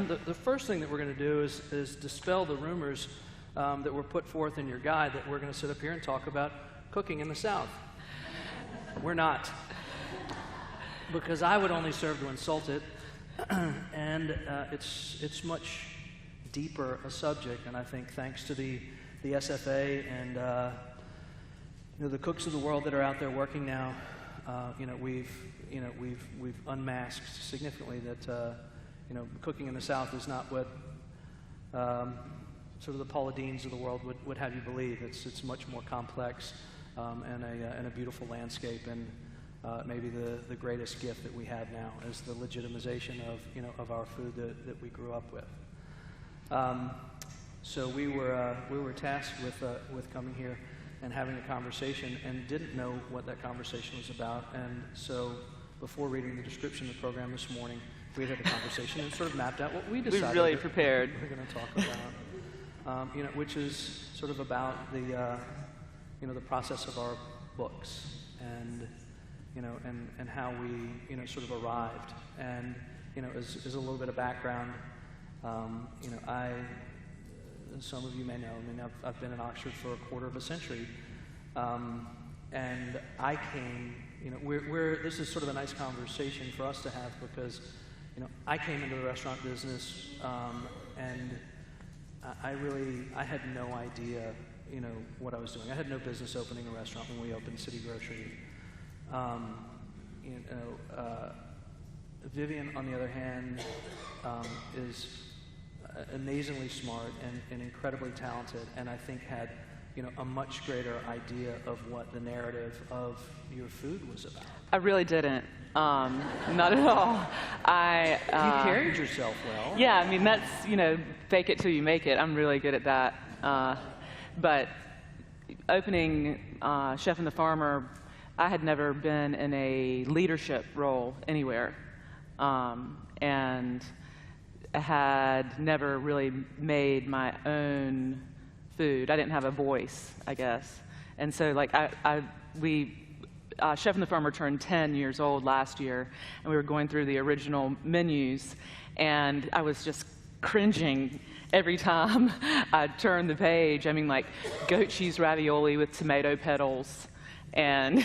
the first thing that we're going to do is dispel the rumors that were put forth in your guide that we're going to sit up here and talk about cooking in the South. We're not. Because I would only serve to insult it, and it's much deeper a subject, and I think thanks to the SFA and the cooks of the world that are out there working now, we've unmasked significantly that cooking in the South is not what sort of the Paula Deans of the world would have you believe. It's much more complex and a beautiful landscape, and maybe the greatest gift that we have now is the legitimization of our food that we grew up with. So we were tasked with coming here and having a conversation, and didn't know what that conversation was about. And so before reading the description of the program this morning, we had a conversation and sort of mapped out what we decided. We really prepared. We're going to talk about, which is sort of about the process of our books, and and how we sort of arrived. And as a little bit of background, some of you may know, I've been in Oxford for a quarter of a century, and I came, this is sort of a nice conversation for us to have, because, I came into the restaurant business, and I had no idea, what I was doing. I had no business opening a restaurant when we opened City Grocery. Vivian, on the other hand, is amazingly smart and incredibly talented, and I think had a much greater idea of what the narrative of your food was about. I really didn't. Not at all. You carried yourself well. Yeah, that's, fake it till you make it. I'm really good at that. But opening Chef and the Farmer, I had never been in a leadership role anywhere, and I had never really made my own food. I didn't have a voice, I guess. And so, Chef and the Farmer turned 10 years old last year, and we were going through the original menus, and I was just cringing every time I turned the page. Goat cheese ravioli with tomato petals. And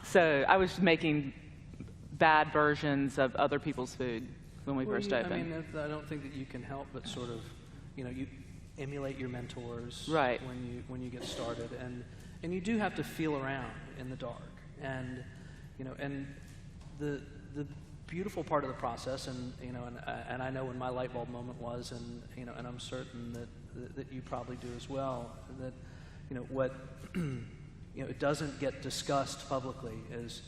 so I was making bad versions of other people's food when we first opened. I don't think that you can help but sort of, you emulate your mentors, right, when you get started, and you do have to feel around in the dark, and and the beautiful part of the process, and and I know when my light bulb moment was, and and I'm certain that you probably do as well, that what it doesn't get discussed publicly is,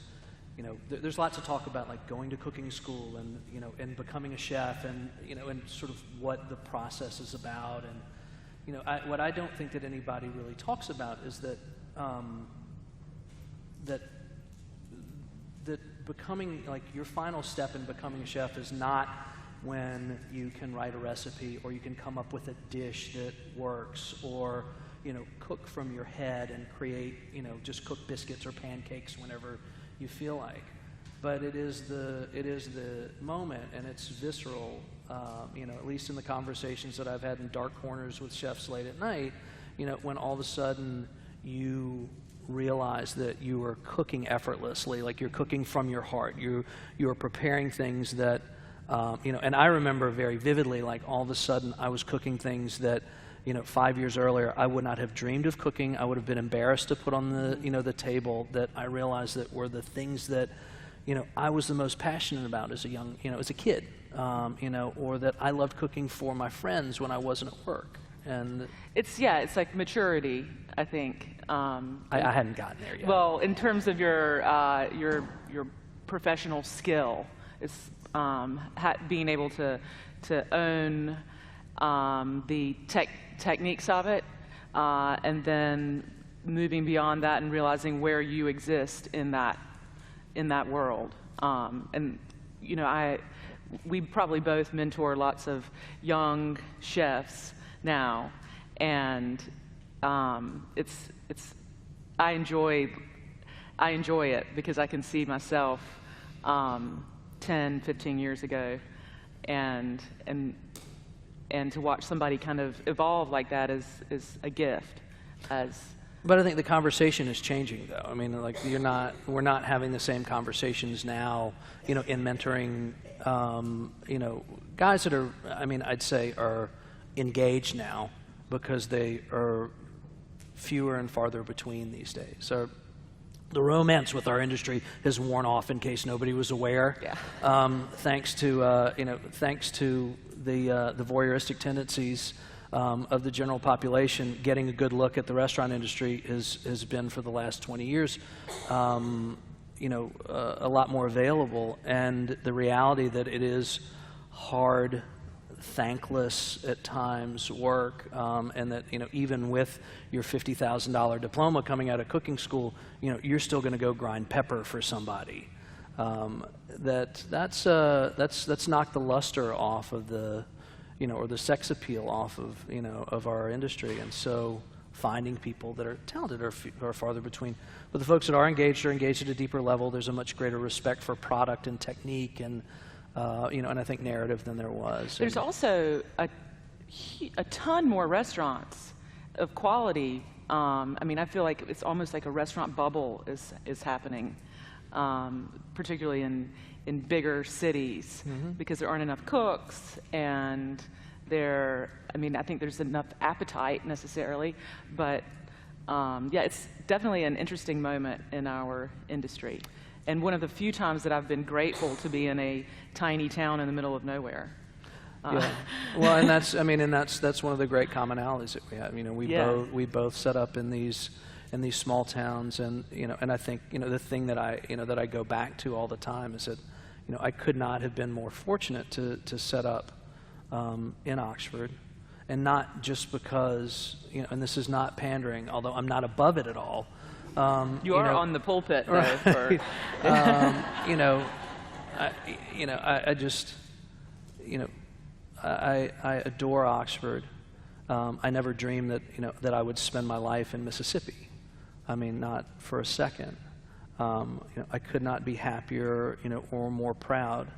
there's lots of talk about going to cooking school and and becoming a chef, and and sort of what the process is about, and what I don't think that anybody really talks about is that that becoming, your final step in becoming a chef is not when you can write a recipe, or you can come up with a dish that works, or cook from your head and create, just cook biscuits or pancakes whenever you feel like. But it is the moment, and it's visceral, at least in the conversations that I've had in dark corners with chefs late at night, when all of a sudden you realize that you are cooking effortlessly, you're cooking from your heart. You are preparing things that, and I remember very vividly, all of a sudden I was cooking things that, 5 years earlier, I would not have dreamed of cooking. I would have been embarrassed to put on the, the table, that I realized that were the things that, I was the most passionate about as a young, as a kid, or that I loved cooking for my friends when I wasn't at work. And it's like maturity, I think. I hadn't gotten there yet. Well, in terms of your professional skill, it's being able to own the techniques of it, and then moving beyond that and realizing where you exist in that world. And we probably both mentor lots of young chefs now, and I enjoy it because I can see myself 10, 15 years ago, and to watch somebody kind of evolve like that is a gift. But I think the conversation is changing, though. I mean, like we're not having the same conversations now, in mentoring, guys that are, I'd say are engaged now because they are fewer and farther between these days. So the romance with our industry has worn off, in case nobody was aware. Yeah. Thanks to the voyeuristic tendencies of the general population, getting a good look at the restaurant industry has been, for the last 20 years, a lot more available. And the reality that it is hard, thankless at times work, and that even with your $50,000 diploma coming out of cooking school, you're still going to go grind pepper for somebody. That's knocked the luster off of the, or the sex appeal off of of our industry, and so finding people that are talented are farther between. But the folks that are engaged at a deeper level. There's a much greater respect for product and technique and and I think narrative than there was. There's also a ton more restaurants of quality. I feel like it's almost like a restaurant bubble is happening, particularly in bigger cities, because there aren't enough cooks, and I think there's enough appetite necessarily, but it's definitely an interesting moment in our industry. And one of the few times that I've been grateful to be in a tiny town in the middle of nowhere. Yeah. Well, and that's one of the great commonalities that we have. We both set up in these small towns, and and I think the thing that I go back to all the time is that I could not have been more fortunate to set up in Oxford, and not just because and this is not pandering, although I'm not above it at all. You are on the pulpit, though. Right. I adore Oxford. I never dreamed that I would spend my life in Mississippi. Not for a second. I could not be happier, or more proud,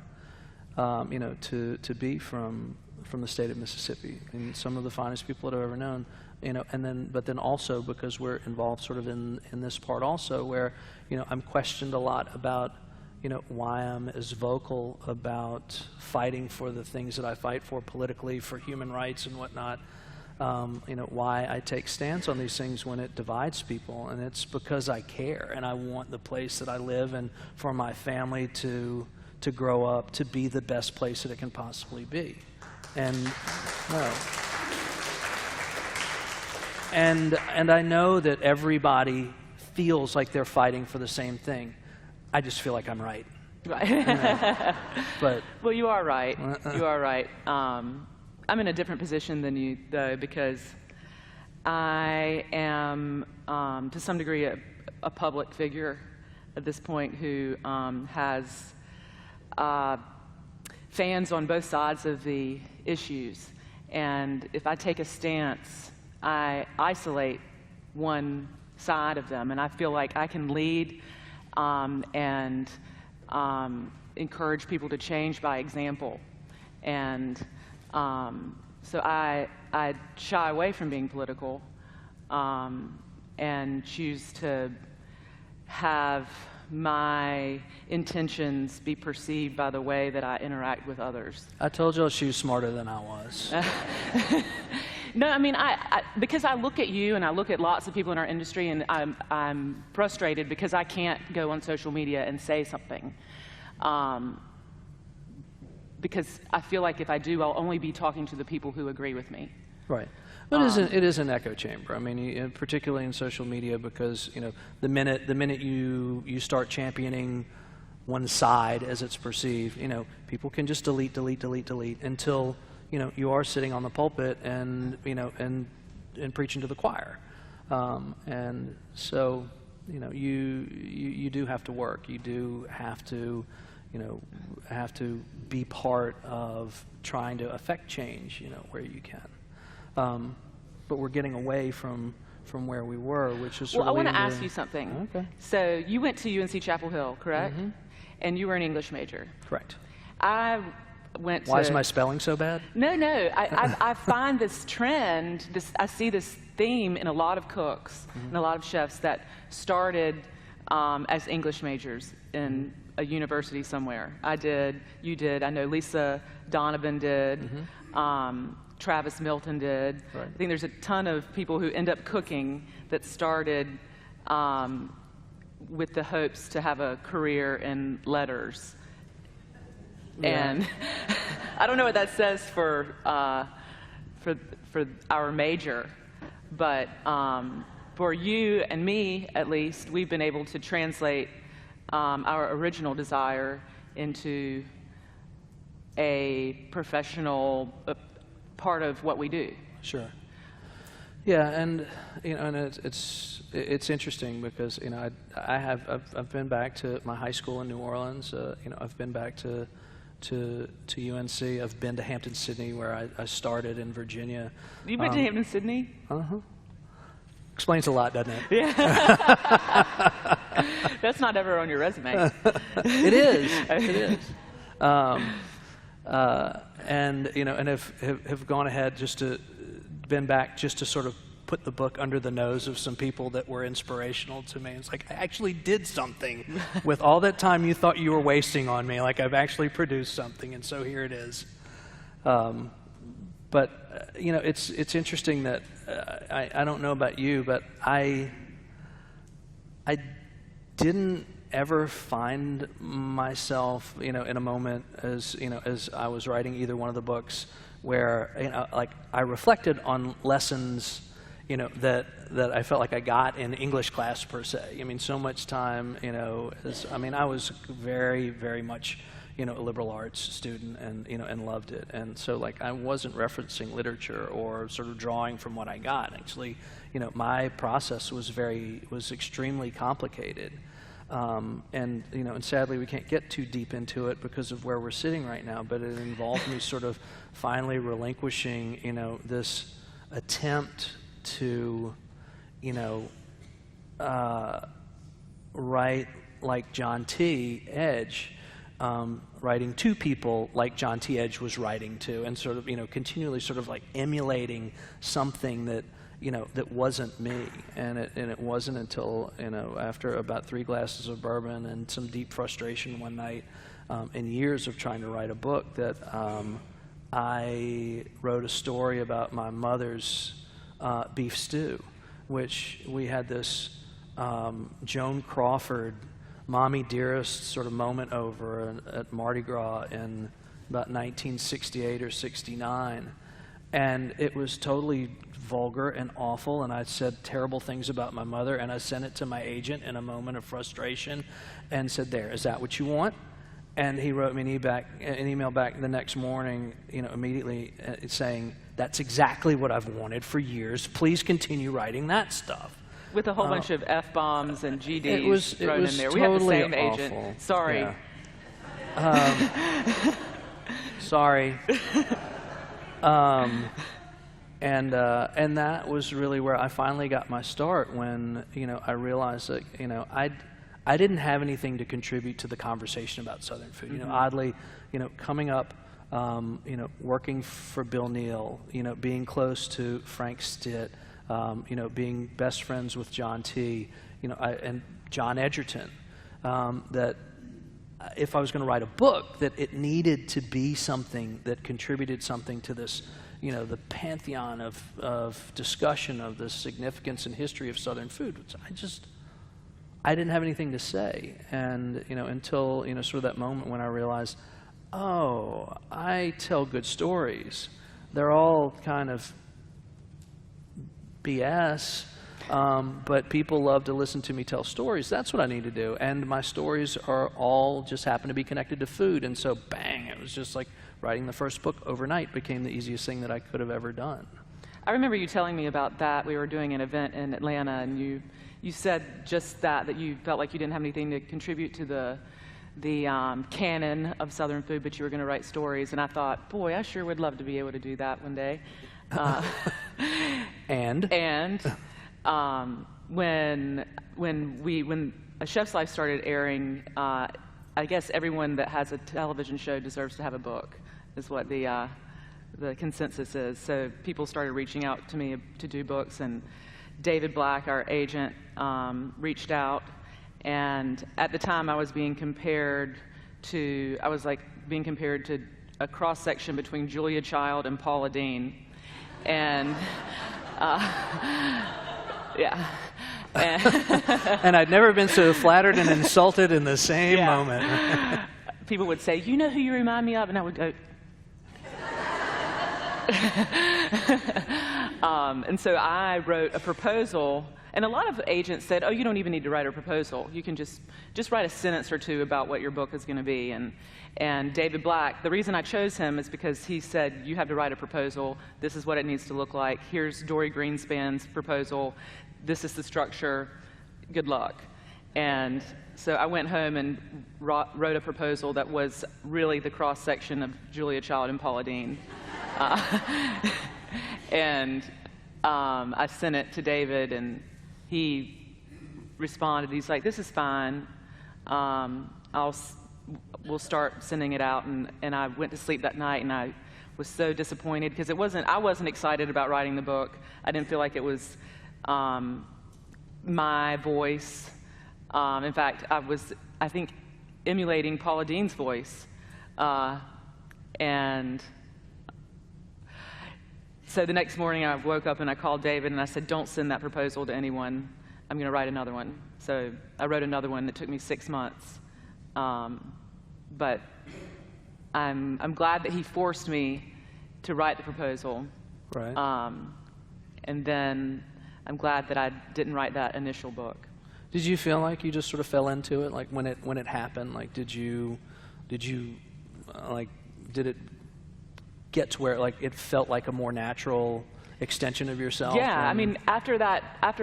to be from the state of Mississippi, and some of the finest people that I've ever known. But then also because we're involved sort of in this part also, where I'm questioned a lot about why I'm as vocal about fighting for the things that I fight for politically, for human rights and whatnot. Why I take stance on these things when it divides people, and it's because I care and I want the place that I live and for my family to grow up to be the best place that it can possibly be. And I know that everybody feels like they're fighting for the same thing. I just feel like I'm right. Right. But well, you are right. You are right. I'm in a different position than you, though, because I am, to some degree, a public figure at this point who has fans on both sides of the issues. And if I take a stance, I isolate one side of them, and I feel like I can lead and encourage people to change by example. And so I shy away from being political and choose to have my intentions be perceived by the way that I interact with others. I told you she was smarter than I was. No, because I look at you and I look at lots of people in our industry, and I'm frustrated because I can't go on social media and say something. Because I feel like if I do, I'll only be talking to the people who agree with me. Right. But it is an echo chamber. Particularly in social media, because the minute you start championing one side as it's perceived, people can just delete until you are sitting on the pulpit and and preaching to the choir, and so you do have to work. You do have to be part of trying to affect change where you can. But we're getting away from where we were, which is sort well, of I want to ask you something. Okay. So you went to UNC Chapel Hill, correct? Mm-hmm. And you were an English major. Correct. I went to... Why is my spelling so bad? No, no. I find this trend, I see this theme in a lot of cooks and a lot of chefs that started as English majors in a university somewhere. I did, you did, I know Lisa Donovan did, Travis Milton did. Right. I think there's a ton of people who end up cooking that started with the hopes to have a career in letters. Yeah. And I don't know what that says for our major, but for you and me, at least, we've been able to translate our original desire into a professional part of what we do. Sure. Yeah, and and it's interesting because I've been back to my high school in New Orleans. I've been back to UNC. I've been to Hampton-Sydney, where I started in Virginia. You've been to Hampton-Sydney? Explains a lot, doesn't it? Yeah. That's not ever on your resume. It is. It is. And have gone ahead been back just to sort of put the book under the nose of some people that were inspirational to me. It's like, I actually did something with all that time you thought you were wasting on me. Like, I've actually produced something, and so here it is. But it's interesting that I don't know about you, but I didn't ever find myself, in a moment as I was writing either one of the books where, like, I reflected on lessons, that I felt like I got in English class per se. I mean, so much time, I was very, very much, a liberal arts student and loved it. And so, like, I wasn't referencing literature or sort of drawing from what I got. Actually, my process was extremely complicated. And sadly we can't get too deep into it because of where we're sitting right now, but it involved me sort of finally relinquishing, this attempt to, write like John T. Edge, writing to people like John T. Edge was writing to, and sort of, continually sort of like emulating something that, that wasn't me. And it wasn't until, after about 3 glasses of bourbon and some deep frustration one night, and years of trying to write a book, that I wrote a story about my mother's beef stew, which we had this Joan Crawford, Mommy Dearest sort of moment over at Mardi Gras in about 1968 or 69. And it was totally vulgar and awful, and I said terrible things about my mother, and I sent it to my agent in a moment of frustration and said, "There, is that what you want?" And he wrote me an email back the next morning, immediately saying, "That's exactly what I've wanted for years. Please continue writing that stuff." With a whole bunch of F-bombs and GDs thrown in there. Totally we have the same awful. agent. Sorry. Yeah. Sorry. And that was really where I finally got my start, when I realized that I didn't have anything to contribute to the conversation about Southern food. Oddly, coming up, working for Bill Neal, being close to Frank Stitt, being best friends with John T. And John Edgerton, that if I was going to write a book, that it needed to be something that contributed something to this, the pantheon of discussion of the significance and history of Southern food, which I didn't have anything to say. And, until, sort of that moment when I realized, oh, I tell good stories. They're all kind of BS, but people love to listen to me tell stories. That's what I need to do. And my stories are all just happen to be connected to food. And so, bang, it was just like writing the first book overnight became the easiest thing that I could have ever done. I remember you telling me about that. We were doing an event in Atlanta, and you said just that you felt like you didn't have anything to contribute to the canon of Southern food, but you were going to write stories. And I thought, boy, I sure would love to be able to do that one day. And when A Chef's Life started airing, I guess everyone that has a television show deserves to have a book. is what the consensus is. So people started reaching out to me to do books, and David Black, our agent, reached out. And at the time, I was being compared to a cross-section between Julia Child and Paula Deen. And, yeah. And I'd never been so flattered and insulted in the same moment. People would say, "You know who you remind me of?" And I would go, and so I wrote a proposal, and a lot of agents said, "Oh, you don't even need to write a proposal. You can just write a sentence or two about what your book is going to be." And David Black, the reason I chose him is because he said, "You have to write a proposal. This is what it needs to look like. Here's Dory Greenspan's proposal. This is the structure. Good luck." And so I went home and wrote a proposal that was really the cross-section of Julia Child and Paula Deen. And I sent it to David, and he responded. He's like, "This is fine. We'll start sending it out." And I went to sleep that night, and I was so disappointed because I wasn't excited about writing the book. I didn't feel like it was my voice. In fact, I think, emulating Paula Deen's voice. And so the next morning I woke up and I called David and I said, "Don't send that proposal to anyone. I'm going to write another one." So I wrote another one that took me 6 months. But I'm glad that he forced me to write the proposal. Right. And then I'm glad that I didn't write that initial book. Did you feel like you just sort of fell into it, like when it happened? Like, did it get to where it felt like a more natural extension of yourself? Yeah, I mean, after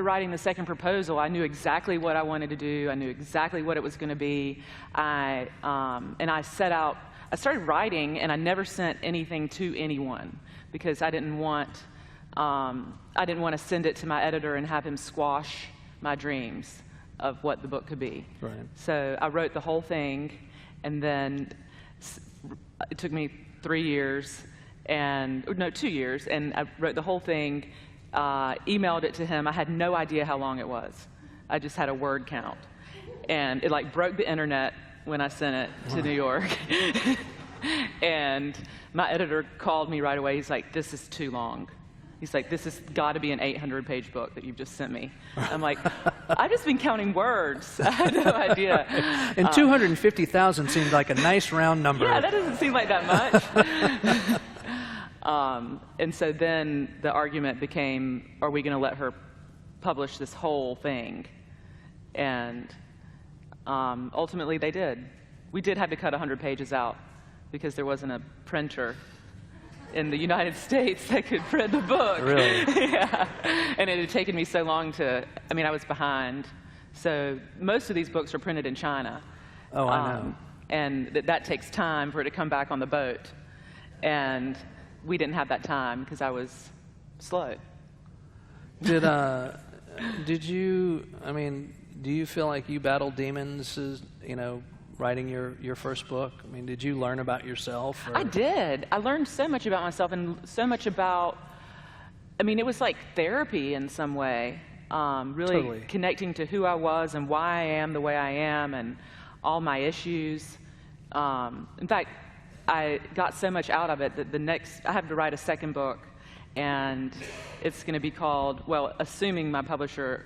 writing the second proposal, I knew exactly what I wanted to do. I knew exactly what it was going to be. And I set out. I started writing, and I never sent anything to anyone because I didn't want to send it to my editor and have him squash my dreams of what the book could be. Right. So I wrote the whole thing, and then it took me 2 years, and I wrote the whole thing, emailed it to him. I had no idea how long it was. I just had a word count. And it broke the internet when I sent it to New York. And my editor called me right away. He's like, "This is too long." He's like, "This has got to be an 800-page book that you've just sent me." I'm like, "I've just been counting words. I had no idea." And 250,000 seemed like a nice round number. Yeah, that doesn't seem like that much. And so then the argument became, are we going to let her publish this whole thing? And ultimately they did. We did have to cut 100 pages out because there wasn't a printer in the United States that could print the book. Really? Yeah. And it had taken me so long I was behind. So most of these books are printed in China. Oh, I know. And that takes time for it to come back on the boat. And we didn't have that time because I was slow. Do you feel like you battled demons, writing your first book? I mean, did you learn about yourself? Or? I did. I learned so much about myself and so much about, it was like therapy in some way. Really Totally. Connecting to who I was and why I am the way I am and all my issues. In fact, I got so much out of it that I have to write a second book, and it's going to be called, assuming my publisher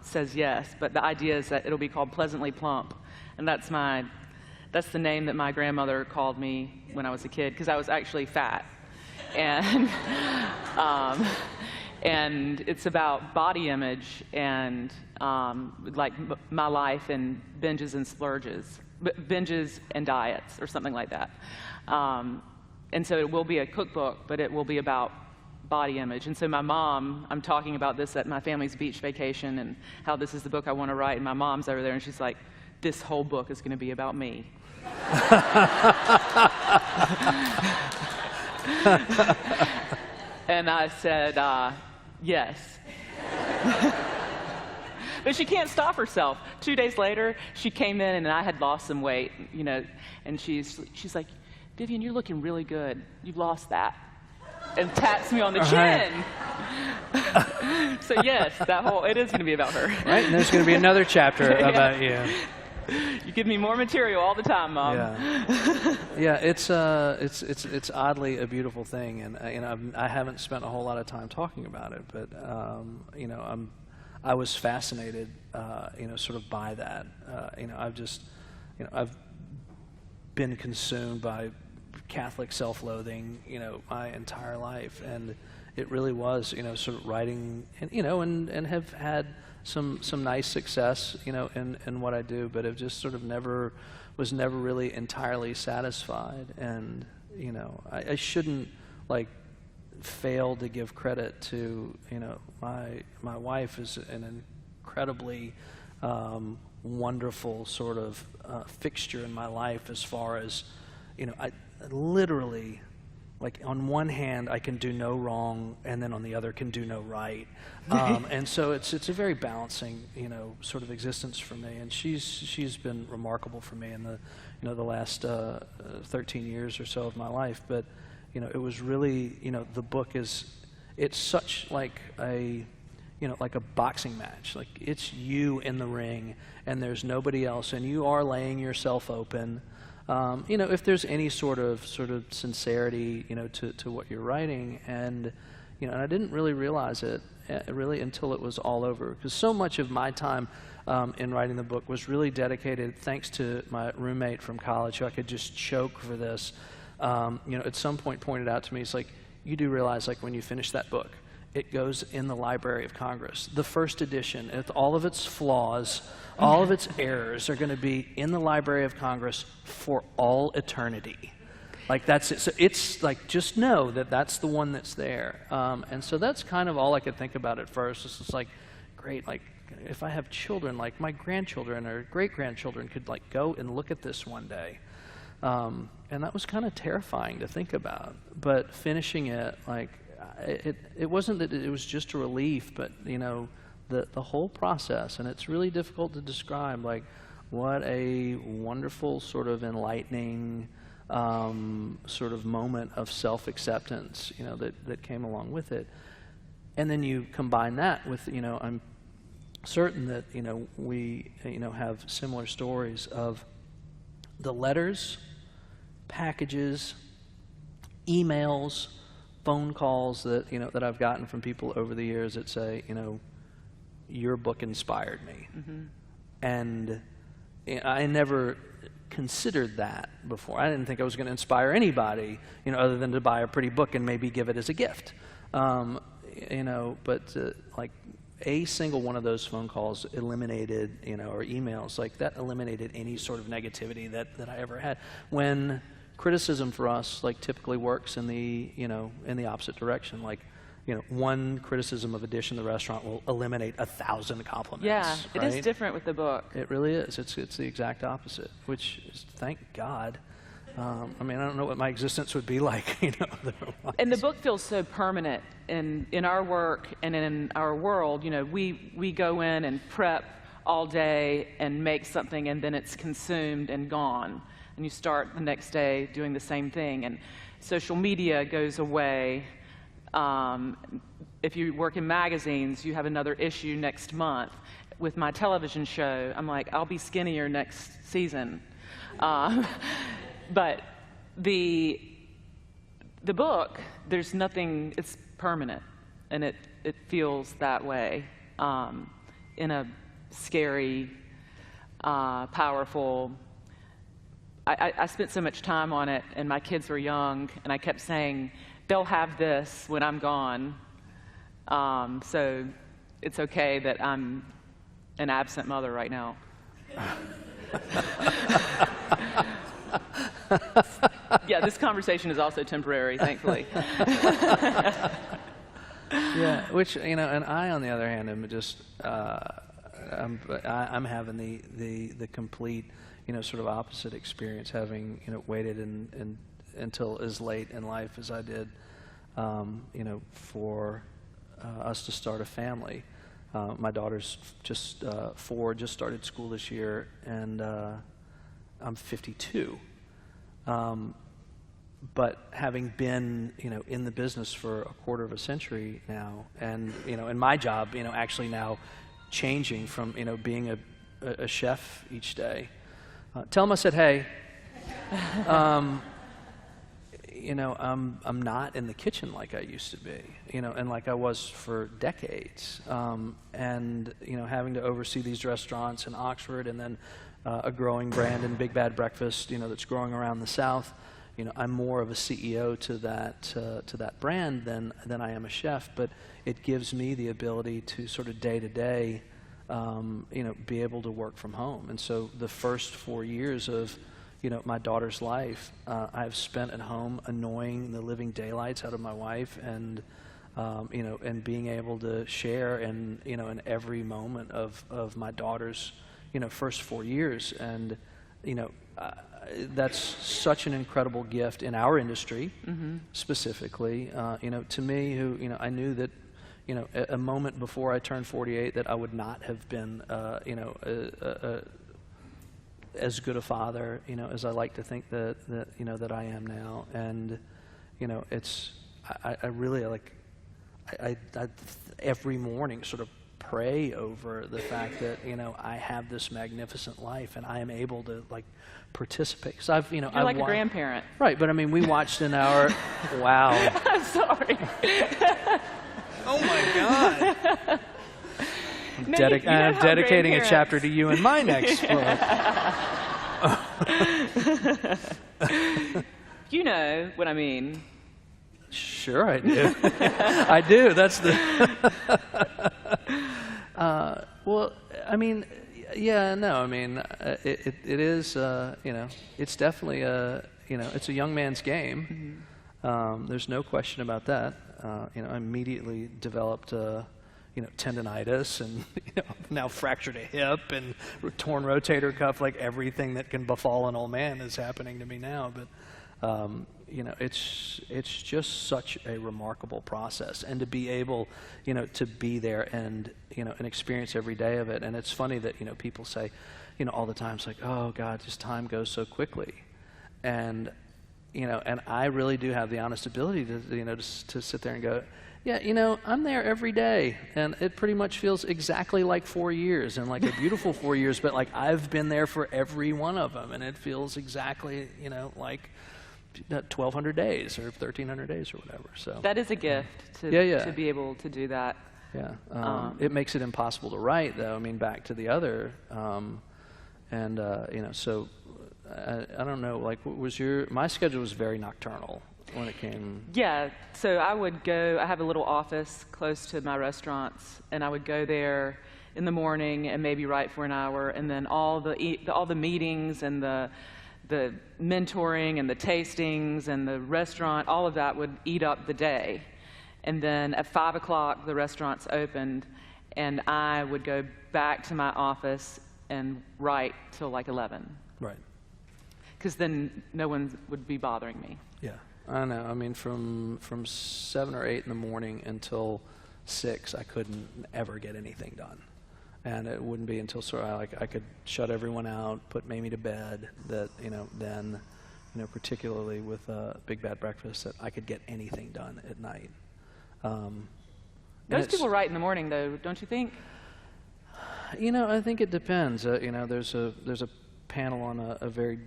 says yes, but the idea is that it'll be called Pleasantly Plump. And that's the name that my grandmother called me when I was a kid, because I was actually fat. And and it's about body image and my life and binges and splurges, binges and diets or something like that. And so it will be a cookbook, but it will be about body image. And so my mom, I'm talking about this at my family's beach vacation and how this is the book I want to write, and my mom's over there and she's like, "This whole book is going to be about me." And I said, yes. But she can't stop herself. 2 days later, she came in and I had lost some weight, and she's like, Vivian, you're looking really good. You've lost that. And taps me on the chin. So yes, it is going to be about her. Right, and there's going to be another chapter about you. You give me more material all the time, Mom. Yeah, it's oddly a beautiful thing, and I haven't spent a whole lot of time talking about it, but I was fascinated, sort of by that. I've been consumed by Catholic self-loathing, my entire life, and it really was, sort of writing, and have had some nice success, in what I do, but have just sort of was never really entirely satisfied, and I shouldn't fail to give credit to my wife is an incredibly wonderful sort of fixture in my life, as far as I literally, on one hand I can do no wrong, and then on the other can do no right, and so it's a very balancing sort of existence for me, and she's been remarkable for me in the last 13 years or so of my life. But it was really the book it's such like a boxing match. It's you in the ring, and there's nobody else, and you are laying yourself open. If there's any sort of sincerity, to what you're writing, and I didn't really realize it really until it was all over, because so much of my time in writing the book was really dedicated, thanks to my roommate from college, who I could just choke for this. At some point pointed out to me, it's like, you do realize, when you finish that book, it goes in the Library of Congress. The first edition, with all of its flaws, all of its errors, are going to be in the Library of Congress for all eternity. That's it. So it's just know that that's the one that's there. And so that's kind of all I could think about at first. It's just great, if I have children, my grandchildren or great-grandchildren could go and look at this one day. And that was kind of terrifying to think about. But finishing it, it wasn't that it was just a relief, but the whole process, and it's really difficult to describe, what a wonderful sort of enlightening sort of moment of self-acceptance, that came along with it. And then you combine that with, I'm certain that, we, have similar stories of the letters, packages, emails, phone calls that that I've gotten from people over the years that say, your book inspired me. Mm-hmm. And I never considered that before. I didn't think I was going to inspire anybody, other than to buy a pretty book and maybe give it as a gift. But a single one of those phone calls eliminated, or emails, that eliminated any sort of negativity that I ever had. When criticism for us typically works in the in the opposite direction. One criticism of a dish in the restaurant will eliminate 1,000 compliments. Yeah, right? It is different with the book. It really is. It's the exact opposite, which is, thank God. I don't know what my existence would be like, otherwise. And the book feels so permanent in our work and in our world. We go in and prep all day and make something, and then it's consumed and gone. And you start the next day doing the same thing. And social media goes away. If you work in magazines, you have another issue next month. With my television show, I'm I'll be skinnier next season. But the book, there's nothing, it's permanent. And it feels that way, in a scary, powerful. I spent so much time on it, and my kids were young, and I kept saying, they'll have this when I'm gone. So it's okay that I'm an absent mother right now. Yeah, this conversation is also temporary, thankfully. Yeah, which, and I, on the other hand, am just, I'm having the complete, sort of opposite experience, having, waited until as late in life as I did, for us to start a family. My daughter's just 4, just started school this year, and I'm 52. but having been, in the business for a quarter of a century now, and, in my job, actually now changing from, being a chef each day. Tell them I said, hey. I'm not in the kitchen like I used to be, and like I was for decades. And, having to oversee these restaurants in Oxford, and then a growing brand in Big Bad Breakfast, that's growing around the South. I'm more of a CEO to that brand than I am a chef, but it gives me the ability to sort of day to day, be able to work from home. And so the first 4 years of my daughter's life, I've spent at home annoying the living daylights out of my wife, and and being able to share in every moment of my daughter's first 4 years, and that's such an incredible gift in our industry, specifically. To me, who I knew that a moment before I turned 48 that I would not have been as good a father, as I like to think that that I am now. And I really I every morning sort of pray over the fact that I have this magnificent life, and I am able to participate. Because I've You're like a grandparent, right? But I mean, we watched an hour. Wow. I'm sorry. Oh my God. I'm No, dedicating a chapter to you in my next book. You know what I mean. Sure I do. I do. That's the... well, I mean, yeah, no, I mean, it is, it's definitely it's a young man's game. There's no question about that. I immediately developed, tendonitis, and now fractured a hip and torn rotator cuff. Like everything that can befall an old man is happening to me now. But it's just such a remarkable process, and to be able, to be there and and experience every day of it. And it's funny that people say, all the time, it's like, oh God, just time goes so quickly, and and I really do have the honest ability to to sit there and go, yeah, I'm there every day, and it pretty much feels exactly like 4 years, and like a beautiful 4 years, but like I've been there for every one of them, and it feels exactly, like 1,200 days or 1,300 days or whatever. So that is a gift to be able to do that. Yeah, it makes it impossible to write, though. I mean, back to the other, so I don't know. Like, what was my schedule was very nocturnal when it came. Yeah, so I would go. I have a little office close to my restaurants, and I would go there in the morning and maybe write for an hour, and then all the meetings and the mentoring and the tastings and the restaurant, all of that would eat up the day. And then at 5 o'clock, the restaurants opened, and I would go back to my office and write till like 11. Right. Because then no one would be bothering me. Yeah, I know. I mean, from 7 or 8 in the morning until 6, I couldn't ever get anything done. And it wouldn't be until sort of I could shut everyone out, put Mamie to bed, that then particularly with Big Bad Breakfast, that I could get anything done at night. Most people write in the morning, though, don't you think? I think it depends. There's a panel on a very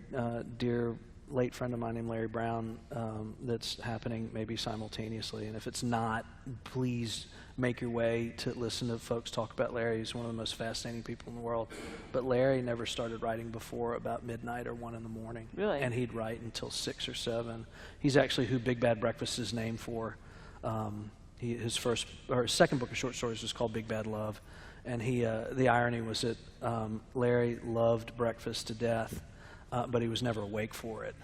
dear late friend of mine named Larry Brown that's happening maybe simultaneously, and if it's not, please make your way to listen to folks talk about Larry. He's one of the most fascinating people in the world. But Larry never started writing before about midnight or 1 in the morning. Really? And he'd write until 6 or 7. He's actually who Big Bad Breakfast is named for. His second book of short stories was called Big Bad Love. And the irony was that Larry loved breakfast to death, but he was never awake for it.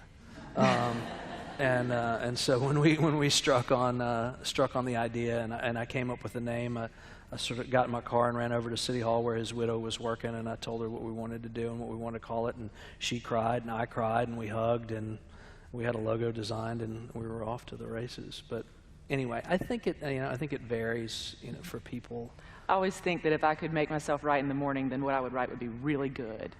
And so when we struck on the idea, and I came up with the name, I sort of got in my car and ran over to City Hall where his widow was working, and I told her what we wanted to do and what we wanted to call it, and she cried and I cried and we hugged and we had a logo designed and we were off to the races. But anyway, I think it varies, for people. I always think that if I could make myself write in the morning, then what I would write would be really good.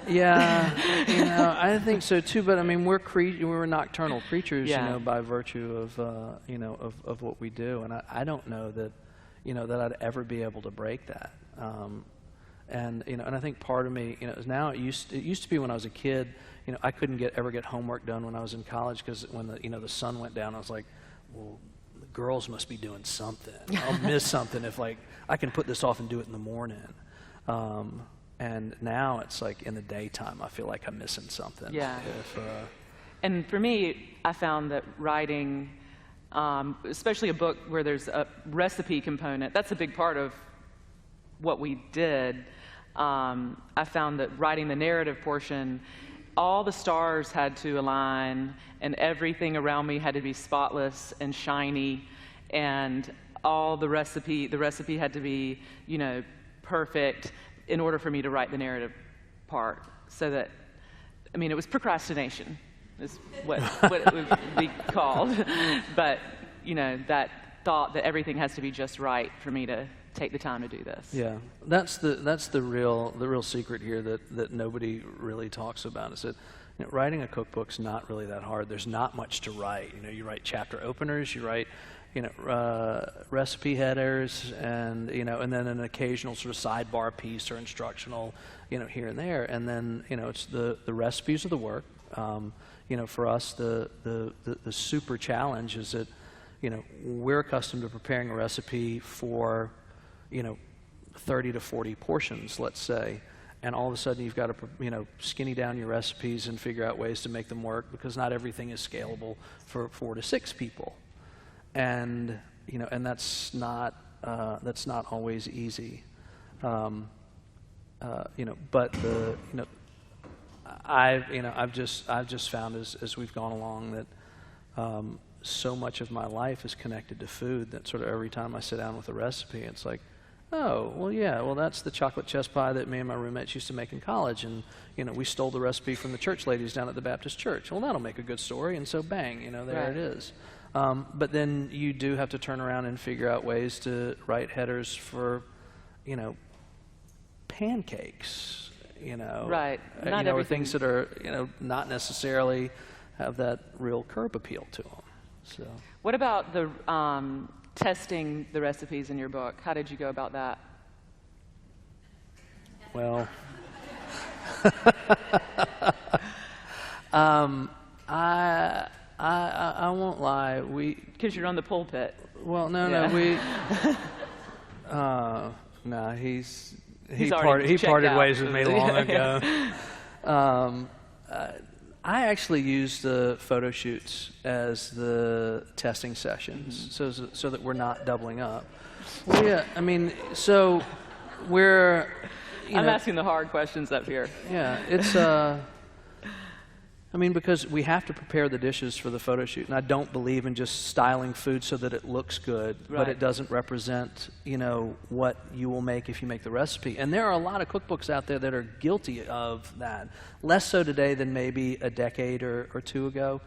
Yeah, I think so too. But I mean, we're nocturnal creatures, by virtue of of what we do, and I don't know that that I'd ever be able to break that. And I think part of me, is now it used to be when I was a kid, I couldn't ever get homework done when I was in college because when the sun went down, I was like, well, the girls must be doing something. I'll miss something if I can put this off and do it in the morning. And now it's like in the daytime, I feel like I'm missing something. Yeah. And for me, I found that writing, especially a book where there's a recipe component, that's a big part of what we did. I found that writing the narrative portion, all the stars had to align and everything around me had to be spotless and shiny, and all the recipe had to be, perfect in order for me to write the narrative part. So that, it was procrastination is what it would be called. But, that thought that everything has to be just right for me to take the time to do this. Yeah, that's the real secret here that nobody really talks about, is that writing a cookbook's not really that hard. There's not much to write. You write chapter openers, you write recipe headers, and and then an occasional sort of sidebar piece or instructional here and there, and then it's the recipes of the work. For us, the super challenge is that we're accustomed to preparing a recipe for 30 to 40 portions, let's say, and all of a sudden you've got to skinny down your recipes and figure out ways to make them work, because not everything is scalable for 4 to 6 people, and and that's not always easy. But I've just found as we've gone along that so much of my life is connected to food that sort of every time I sit down with a recipe, it's like, oh, well, that's the chocolate chess pie that me and my roommates used to make in college, and we stole the recipe from the church ladies down at the Baptist church. Well, that'll make a good story, and so bang, there it is. But then you do have to turn around and figure out ways to write headers for, pancakes, right? Not or things that are, not necessarily have that real curb appeal to them. So. What about the testing the recipes in your book? How did you go about that? Well, I won't lie. Because you're on the pulpit. Well, no, he parted ways with me long ago. I actually use the photo shoots as the testing sessions, so that we're not doubling up. Well, yeah, so we're. I'm asking the hard questions up here. Yeah, it's. Because we have to prepare the dishes for the photo shoot, and I don't believe in just styling food so that it looks good, but it doesn't represent, what you will make if you make the recipe. And there are a lot of cookbooks out there that are guilty of that. Less so today than maybe a decade or 2 ago.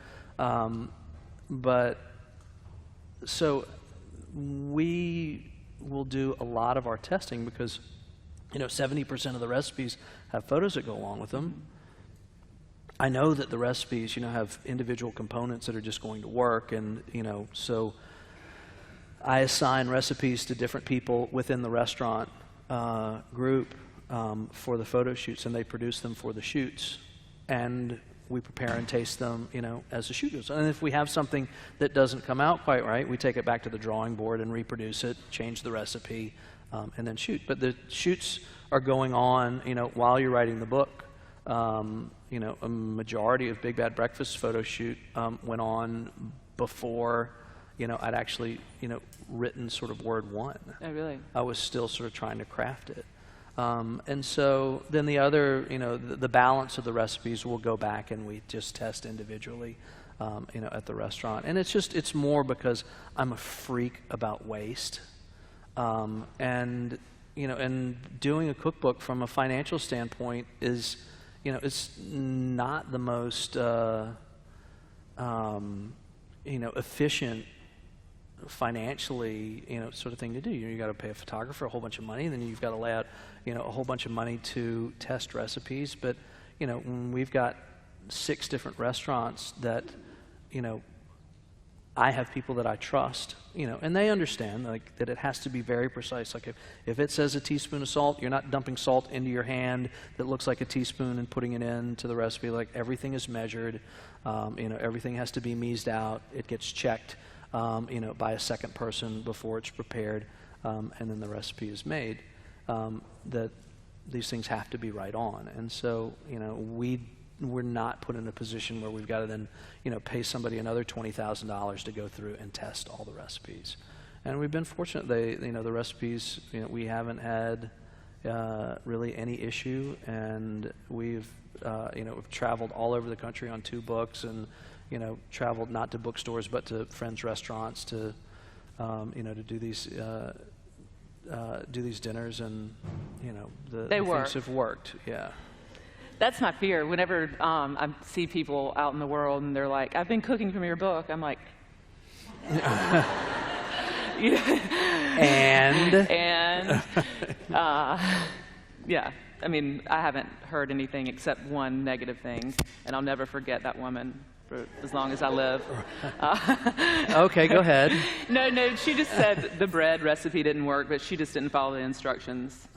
But so we will do a lot of our testing because, 70% of the recipes have photos that go along with them. I know that the recipes, have individual components that are just going to work, and, so I assign recipes to different people within the restaurant group for the photo shoots, and they produce them for the shoots, and we prepare and taste them, as the shoot goes. And if we have something that doesn't come out quite right, we take it back to the drawing board and reproduce it, change the recipe, and then shoot. But the shoots are going on, while you're writing the book. A majority of Big Bad Breakfast photo shoot went on before, I'd actually, written sort of word one. Oh, really? I was still sort of trying to craft it. And so then the other, the balance of the recipes will go back and we just test individually, at the restaurant. And it's more because I'm a freak about waste. And doing a cookbook from a financial standpoint is, it's not the most, efficient financially, sort of thing to do. You got to pay a photographer a whole bunch of money, and then you've got to lay out, a whole bunch of money to test recipes. But, when we've got 6 different restaurants that, I have people that I trust, and they understand that it has to be very precise. Like if it says a teaspoon of salt, you're not dumping salt into your hand that looks like a teaspoon and putting it into the recipe. Like everything is measured. Everything has to be meased out. It gets checked, by a second person before it's prepared, and then the recipe is made. That these things have to be right on, and so we're not put in a position where we've got to then, pay somebody another $20,000 to go through and test all the recipes. And we've been fortunate. The recipes, we haven't had really any issue, and we've traveled all over the country on 2 books, and traveled not to bookstores but to friends' restaurants to do these dinners, and the things have worked. Yeah. That's my fear. Whenever I see people out in the world and they're like, "I've been cooking from your book," I'm like, and yeah. I mean, I haven't heard anything except one negative thing, and I'll never forget that woman for as long as I live. Okay, go ahead. No, she just said the bread recipe didn't work, but she just didn't follow the instructions.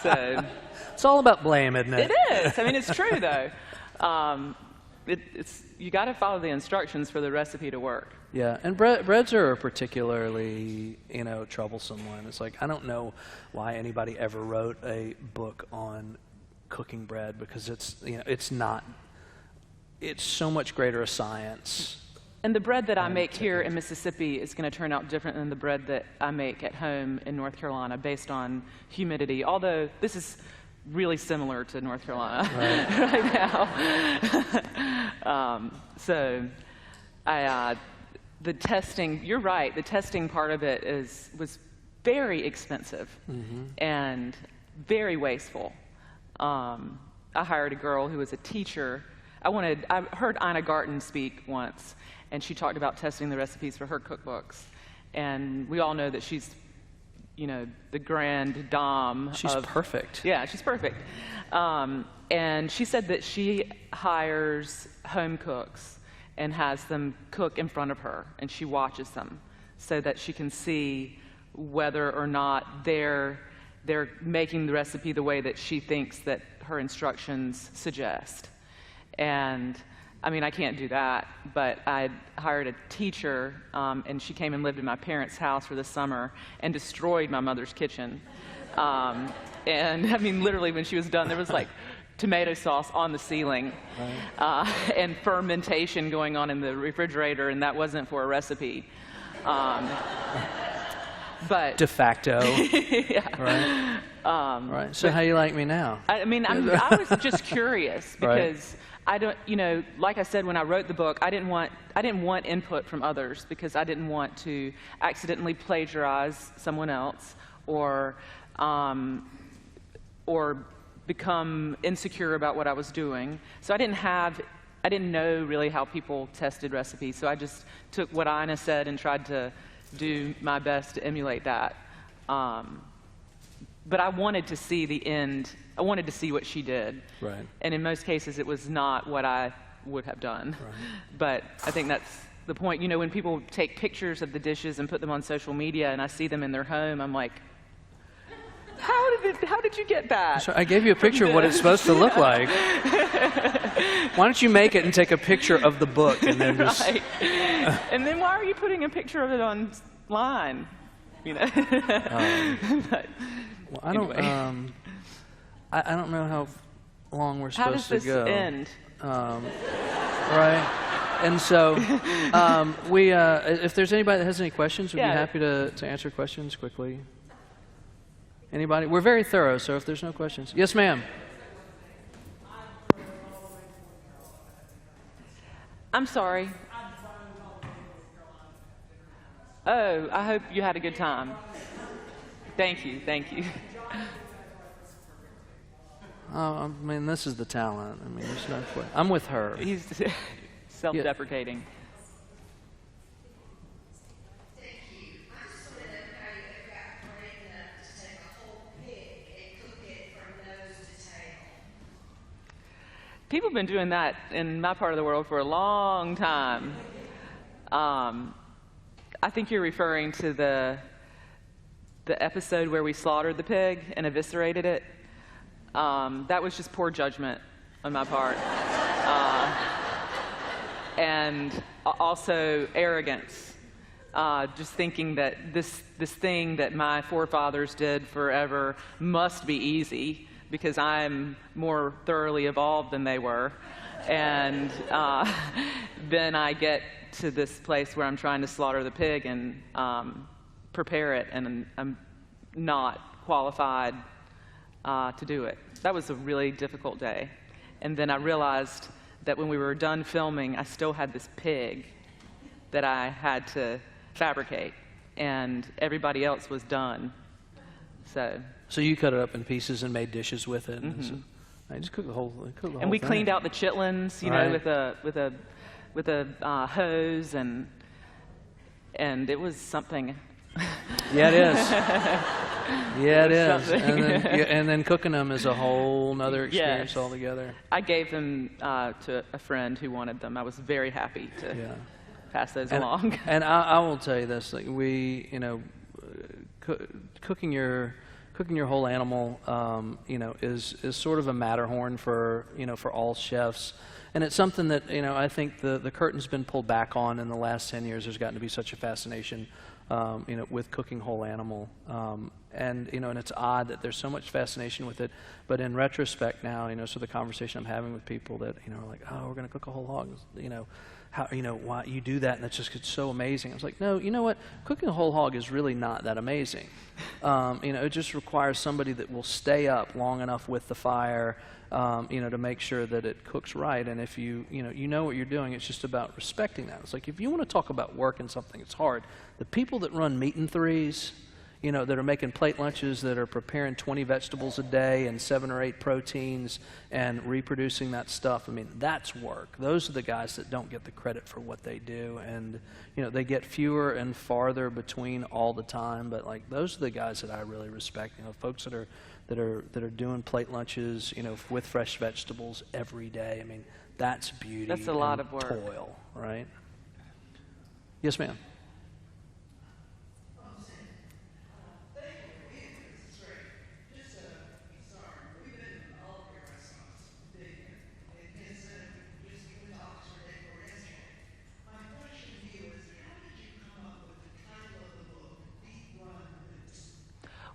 So it's all about blame, isn't it? It is. I mean, it's true though. It's you got to follow the instructions for the recipe to work. Yeah, and breads are a particularly troublesome one. It's like I don't know why anybody ever wrote a book on cooking bread, because it's not. It's so much greater a science. And the bread that I make here in Mississippi is going to turn out different than the bread that I make at home in North Carolina based on humidity, although this is really similar to North Carolina right now. The testing, you're right, the testing part of it was very expensive and very wasteful. I hired a girl who was a teacher. I heard Ina Garten speak once, and she talked about testing the recipes for her cookbooks. And we all know that she's, the grand dame. She's perfect. Yeah, she's perfect. And she said that she hires home cooks and has them cook in front of her, and she watches them so that she can see whether or not they're making the recipe the way that she thinks that her instructions suggest. And I mean, I can't do that, but I hired a teacher, and she came and lived in my parents' house for the summer and destroyed my mother's kitchen. And I mean, literally, when she was done, there was like tomato sauce on the ceiling, and fermentation going on in the refrigerator, and that wasn't for a recipe. But de facto. Yeah. Right. Right. So how you like me now? I mean, I was just curious because I don't, like I said, when I wrote the book, I didn't want input from others because I didn't want to accidentally plagiarize someone else or become insecure about what I was doing. So I didn't know really how people tested recipes. So I just took what Ina said and tried to do my best to emulate that. But I wanted to see the end. I wanted to see what she did. Right. And in most cases, it was not what I would have done. Right. But I think that's the point. When people take pictures of the dishes and put them on social media and I see them in their home, I'm like, how did you get that? So I gave you a picture of what it's supposed to look like. Why don't you make it and take a picture of the book and then just... Right. And then why are you putting a picture of it online? But, well, I don't. Anyway. I don't know how long we're supposed to go. How does this end? Right. And so, if there's anybody that has any questions, we'd be happy to answer questions quickly. Anybody? We're very thorough, so if there's no questions. Yes, ma'am. I'm sorry. Oh, I hope you had a good time. Thank you. I mean, this is the talent. I mean, there's no question. I'm with her. He's self-deprecating. People have been doing that in my part of the world for a long time. I think you're referring to the episode where we slaughtered the pig and eviscerated it. That was just poor judgment on my part. And also arrogance. Just thinking that this thing that my forefathers did forever must be easy because I'm more thoroughly evolved than they were. And then I get to this place where I'm trying to slaughter the pig and prepare it, and I'm not qualified to do it. That was a really difficult day. And then I realized that when we were done filming, I still had this pig that I had to fabricate, and everybody else was done. So you cut it up in pieces and made dishes with it. And so, I just cooked the whole thing. And we cleaned out the chitlins, you know, with a hose, and it was something. Yeah, it is. Yeah, it is. And then cooking them is a whole nother experience altogether. I gave them to a friend who wanted them. I was very happy to pass those along. And I will tell you this: like cooking your whole animal, is sort of a Matterhorn for all chefs. And it's something that, I think the curtain's been pulled back on in the last 10 years. There's gotten to be such a fascination, with cooking whole animal. And it's odd that there's so much fascination with it. But in retrospect now, so the conversation I'm having with people that, are like, oh, we're going to cook a whole hog, how, why you do that, and it's so amazing. I was like, no, you know what? Cooking a whole hog is really not that amazing. It just requires somebody that will stay up long enough with the fire, to make sure that it cooks right. And if you know what you're doing, it's just about respecting that. It's like if you want to talk about work and something, it's hard. The people that run meat and threes, that are making plate lunches, that are preparing 20 vegetables a day and 7 or 8 proteins and reproducing that stuff, I mean, that's work. Those are the guys that don't get the credit for what they do. And, they get fewer and farther between all the time. But, like, those are the guys that I really respect, folks that are doing plate lunches, with fresh vegetables every day. I mean, that's beauty. That's a lot of work. Toil, right? Yes, ma'am.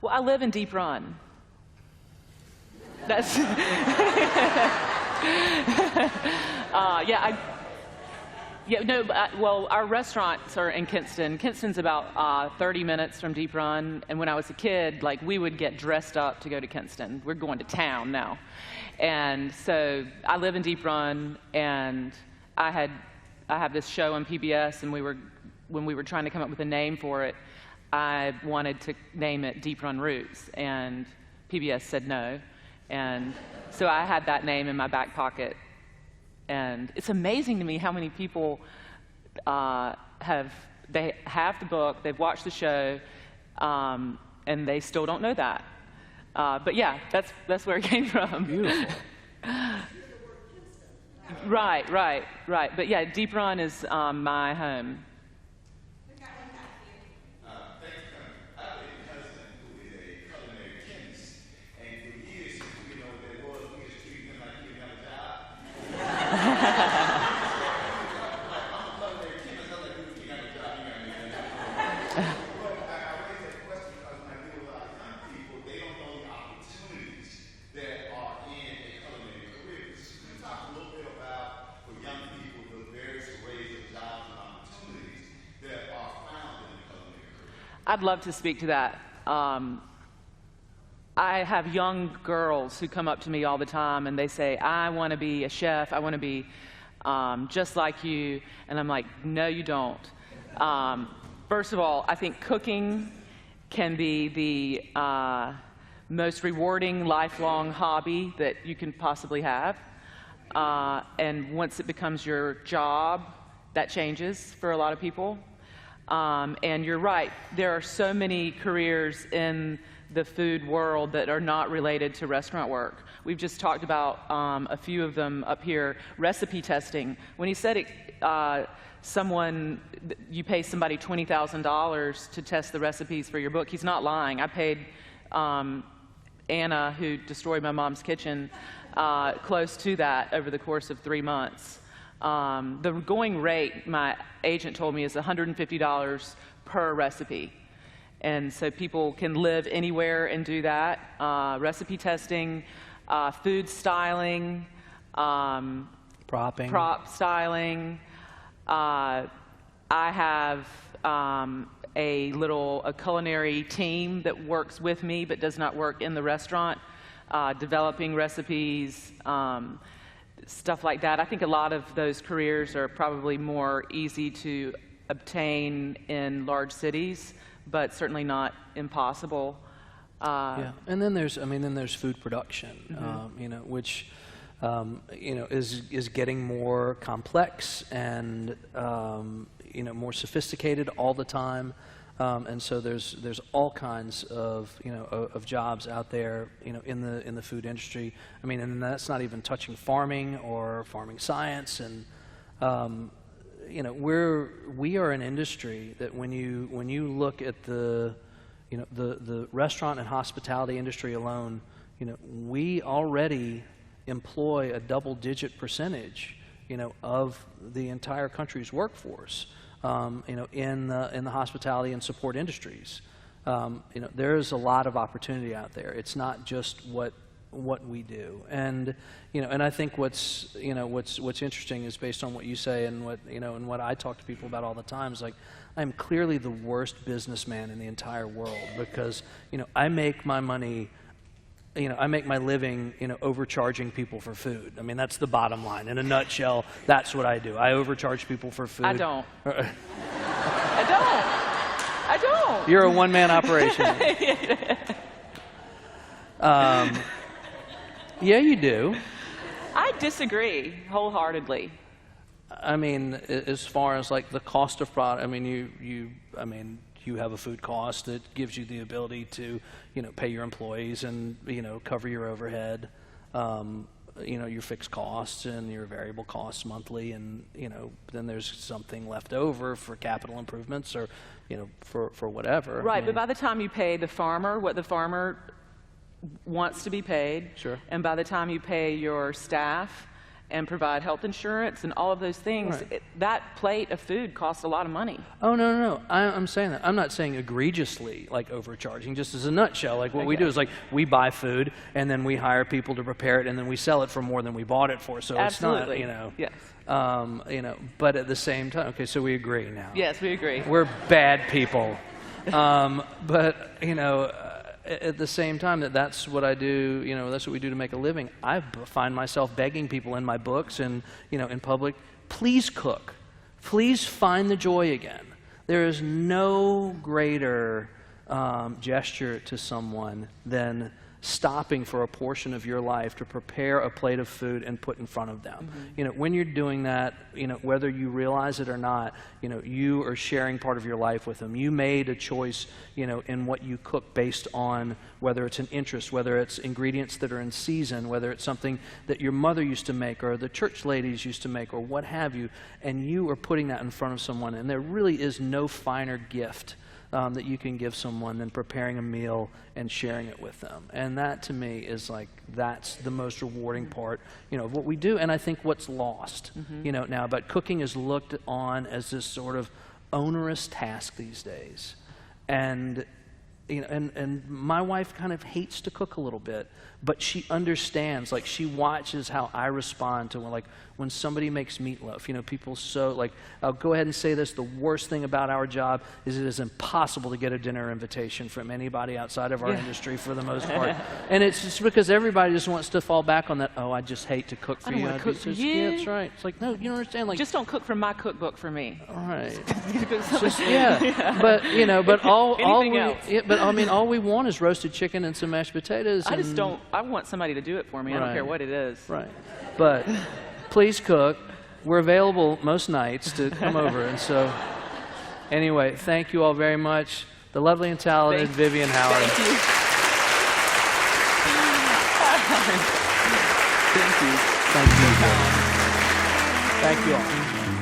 Well, I live in Deep Run. That's well, our restaurants are in Kinston. Kinston's about 30 minutes from Deep Run, and when I was a kid, like, we would get dressed up to go to Kinston. We're going to town now. And so I live in Deep Run, and I have this show on PBS, and when we were trying to come up with a name for it, I wanted to name it Deep Run Roots, and PBS said no. And so I had that name in my back pocket. And it's amazing to me how many people have the book, they've watched the show, and they still don't know that. But yeah, that's where it came from. Beautiful. Right. But yeah, Deep Run is my home. I'd love to speak to that. I have young girls who come up to me all the time and they say, I want to be a chef, I want to be just like you. And I'm like, no, you don't. First of all, I think cooking can be the most rewarding lifelong hobby that you can possibly have. And once it becomes your job, that changes for a lot of people. And you're right, there are so many careers in the food world that are not related to restaurant work. We've just talked about a few of them up here. Recipe testing. When he said it, you pay somebody $20,000 to test the recipes for your book, he's not lying. I paid Anna, who destroyed my mom's kitchen, close to that over the course of 3 months. The going rate, my agent told me, is $150 per recipe. And so people can live anywhere and do that. Recipe testing, food styling, prop styling. I have a culinary team that works with me but does not work in the restaurant, developing recipes, stuff like that. I think a lot of those careers are probably more easy to obtain in large cities, but certainly not impossible. Yeah, and then there's food production, which is getting more complex and more sophisticated all the time. And so there's all kinds of of jobs out there in the food industry. I mean, and that's not even touching farming or farming science. And we are an industry that when you look at the restaurant and hospitality industry alone, we already employ a double-digit percentage of the entire country's workforce. In the hospitality and support industries, there's a lot of opportunity out there. It's not just what we do, and and I think what's interesting is based on what you say and what I talk to people about all the time is like I'm clearly the worst businessman in the entire world because I make my money. I make my living, overcharging people for food. I mean, that's the bottom line. In a nutshell, that's what I do. I overcharge people for food. I don't. I don't. You're a one-man operation. Yeah, you do. I disagree wholeheartedly. I mean, as far as like the cost of product, I mean, you have a food cost that gives you the ability to, pay your employees and, cover your overhead, your fixed costs and your variable costs monthly. And, then there's something left over for capital improvements or, for whatever. Right. But by the time you pay the farmer what the farmer wants to be paid. Sure. And by the time you pay your staff and provide health insurance and all of those things, right. That plate of food costs a lot of money. Oh, no. I'm saying that. I'm not saying egregiously, like overcharging, just as a nutshell. Like what we do is like we buy food and then we hire people to prepare it and then we sell it for more than we bought it for. So Absolutely. It's not, Yes. But at the same time, okay, so we agree now. Yes, we agree. We're bad people. But, at the same time that's what I do, that's what we do to make a living. I find myself begging people in my books and, in public, please cook. Please find the joy again. There is no greater gesture to someone than stopping for a portion of your life to prepare a plate of food and put in front of them. Mm-hmm. When you're doing that, whether you realize it or not, you are sharing part of your life with them. You made a choice, in what you cook based on whether it's an interest, whether it's ingredients that are in season, whether it's something that your mother used to make or the church ladies used to make or what have you, and you are putting that in front of someone, and there really is no finer gift that you can give someone than preparing a meal and sharing it with them. And that to me is like, that's the most rewarding part, of what we do. And I think what's lost, now, but cooking is looked on as this sort of onerous task these days. And, and my wife kind of hates to cook a little bit, but she understands, like she watches how I respond to when somebody makes meatloaf, people I'll go ahead and say this, the worst thing about our job is it is impossible to get a dinner invitation from anybody outside of our industry for the most part. And it's just because everybody just wants to fall back on that, oh, I just hate to cook for you. I don't want to cook for you. Yeah, that's right. It's like, no, you don't understand. Like, just don't cook from my cookbook for me. All right. But, but all we want is roasted chicken and some mashed potatoes. I want somebody to do it for me. Right. I don't care what it is. Right. But please cook. We're available most nights to come over. And so, anyway, thank you all very much. The lovely and talented Vivian Howard. Thank you. Thank you. Thank you. Thank you all.